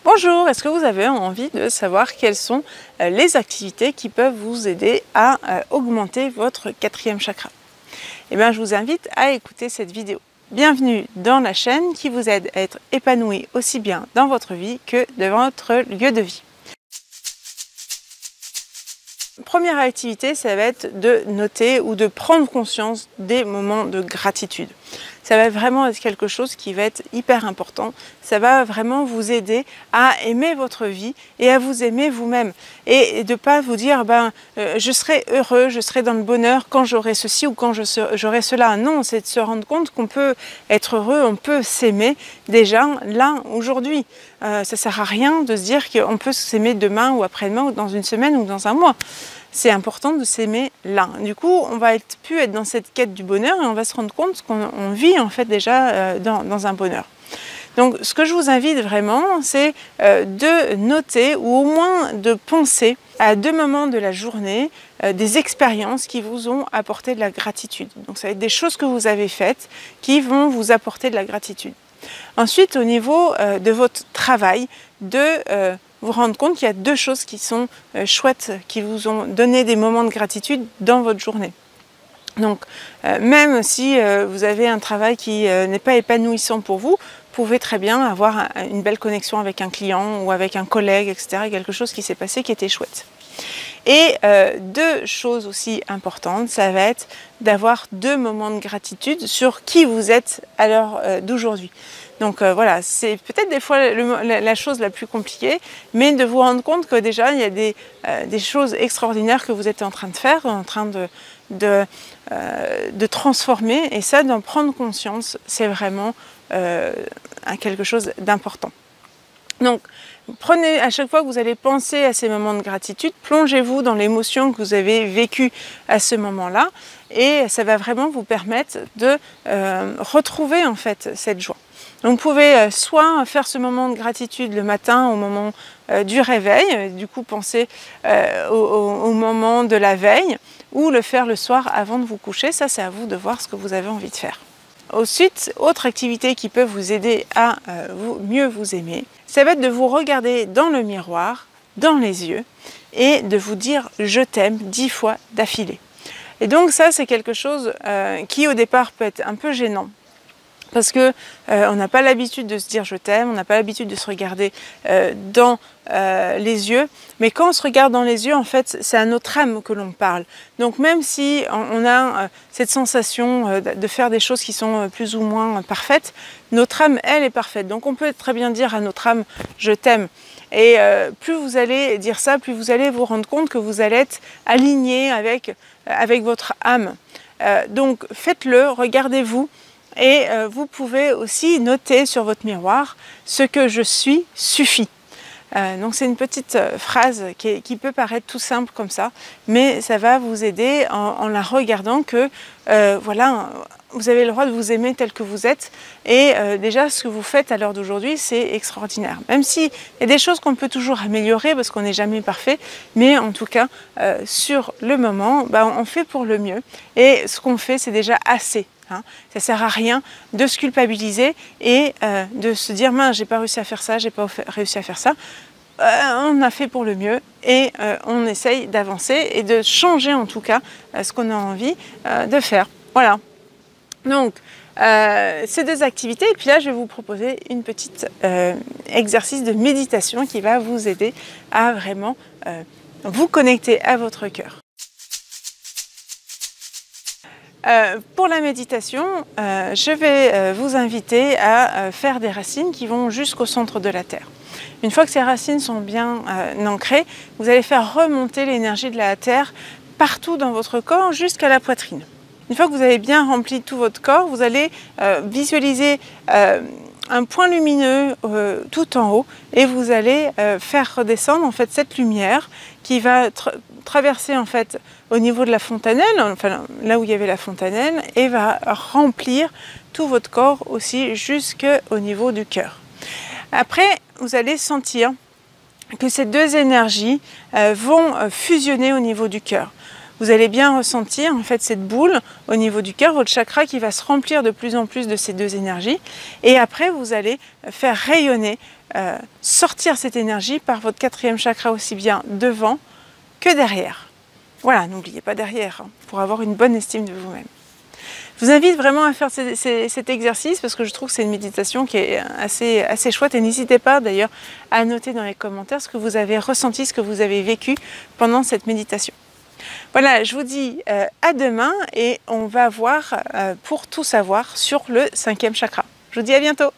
Bonjour, est-ce que vous avez envie de savoir quelles sont les activités qui peuvent vous aider à augmenter votre quatrième chakra? Eh bien, je vous invite à écouter cette vidéo. Bienvenue dans la chaîne qui vous aide à être épanoui aussi bien dans votre vie que dans votre lieu de vie. Première activité, ça va être de noter ou de prendre conscience des moments de gratitude. Ça va vraiment être quelque chose qui va être hyper important. Ça va vraiment vous aider à aimer votre vie et à vous aimer vous-même. Et de ne pas vous dire, je serai heureux, je serai dans le bonheur quand j'aurai ceci ou quand j'aurai cela. Non, c'est de se rendre compte qu'on peut être heureux, on peut s'aimer déjà là, aujourd'hui. Ça ne sert à rien de se dire qu'on peut s'aimer demain ou après-demain ou dans une semaine ou dans un mois. C'est important de s'aimer là. Du coup, on va plus être dans cette quête du bonheur et on va se rendre compte qu'on vit en fait déjà dans un bonheur. Donc, ce que je vous invite vraiment, c'est de noter ou au moins de penser à deux moments de la journée, des expériences qui vous ont apporté de la gratitude. Donc, ça va être des choses que vous avez faites qui vont vous apporter de la gratitude. Ensuite, au niveau de votre travail, vous rendre compte qu'il y a deux choses qui sont chouettes, qui vous ont donné des moments de gratitude dans votre journée. Donc, même si vous avez un travail qui n'est pas épanouissant pour vous, vous pouvez très bien avoir une belle connexion avec un client ou avec un collègue, etc. Quelque chose qui s'est passé qui était chouette. Et deux choses aussi importantes, ça va être d'avoir deux moments de gratitude sur qui vous êtes à l'heure d'aujourd'hui. Donc voilà, c'est peut-être des fois la chose la plus compliquée, mais de vous rendre compte que déjà il y a des choses extraordinaires que vous êtes en train de faire, en train de transformer, et ça, d'en prendre conscience, c'est vraiment quelque chose d'important. Donc, prenez à chaque fois que vous allez penser à ces moments de gratitude, plongez-vous dans l'émotion que vous avez vécue à ce moment-là, et ça va vraiment vous permettre de retrouver en fait cette joie. Donc vous pouvez soit faire ce moment de gratitude le matin au moment du réveil, du coup penser au moment de la veille, ou le faire le soir avant de vous coucher. Ça, c'est à vous de voir ce que vous avez envie de faire. Ensuite, autre activité qui peut vous aider à mieux vous aimer, ça va être de vous regarder dans le miroir, dans les yeux, et de vous dire « je t'aime » 10 fois d'affilée. Et donc ça, c'est quelque chose qui au départ peut être un peu gênant. Parce que on n'a pas l'habitude de se dire je t'aime, on n'a pas l'habitude de se regarder dans les yeux. Mais quand on se regarde dans les yeux, en fait, c'est à notre âme que l'on parle. Donc même si on a cette sensation de faire des choses qui sont plus ou moins parfaites, notre âme, elle, est parfaite. Donc on peut très bien dire à notre âme je t'aime. Et plus vous allez dire ça, plus vous allez vous rendre compte que vous allez être aligné avec votre âme. Donc faites-le, regardez-vous. Et vous pouvez aussi noter sur votre miroir « ce que je suis suffit ». Donc c'est une petite phrase qui peut paraître tout simple comme ça, mais ça va vous aider en la regardant que voilà, vous avez le droit de vous aimer tel que vous êtes, et déjà ce que vous faites à l'heure d'aujourd'hui, c'est extraordinaire. Même s'il y a des choses qu'on peut toujours améliorer parce qu'on n'est jamais parfait, mais en tout cas sur le moment, on fait pour le mieux, et ce qu'on fait, c'est déjà assez. Ça ne sert à rien de se culpabiliser et de se dire « mince, j'ai pas réussi à faire ça, j'ai pas réussi à faire ça ». On a fait pour le mieux et on essaye d'avancer et de changer en tout cas ce qu'on a envie de faire. Voilà. Donc, ces deux activités, et puis là je vais vous proposer une petite exercice de méditation qui va vous aider à vraiment vous connecter à votre cœur. Pour la méditation, je vais vous inviter à faire des racines qui vont jusqu'au centre de la Terre. Une fois que ces racines sont bien ancrées, vous allez faire remonter l'énergie de la Terre partout dans votre corps jusqu'à la poitrine. Une fois que vous avez bien rempli tout votre corps, vous allez visualiser un point lumineux tout en haut, et vous allez faire redescendre en fait cette lumière qui va traverser en fait au niveau de la fontanelle, enfin là où il y avait la fontanelle, et va remplir tout votre corps aussi jusqu'au niveau du cœur. Après, vous allez sentir que ces deux énergies vont fusionner au niveau du cœur. Vous allez bien ressentir en fait cette boule au niveau du cœur, votre chakra qui va se remplir de plus en plus de ces deux énergies. Et après, vous allez faire rayonner sortir cette énergie par votre 4e chakra aussi bien devant que derrière. Voilà, n'oubliez pas derrière, hein, pour avoir une bonne estime de vous-même. Je vous invite vraiment à faire cet exercice parce que je trouve que c'est une méditation qui est assez chouette et n'hésitez pas d'ailleurs à noter dans les commentaires ce que vous avez ressenti, ce que vous avez vécu pendant cette méditation. Voilà, je vous dis à demain et on va voir pour tout savoir sur le 5e chakra. Je vous dis à bientôt.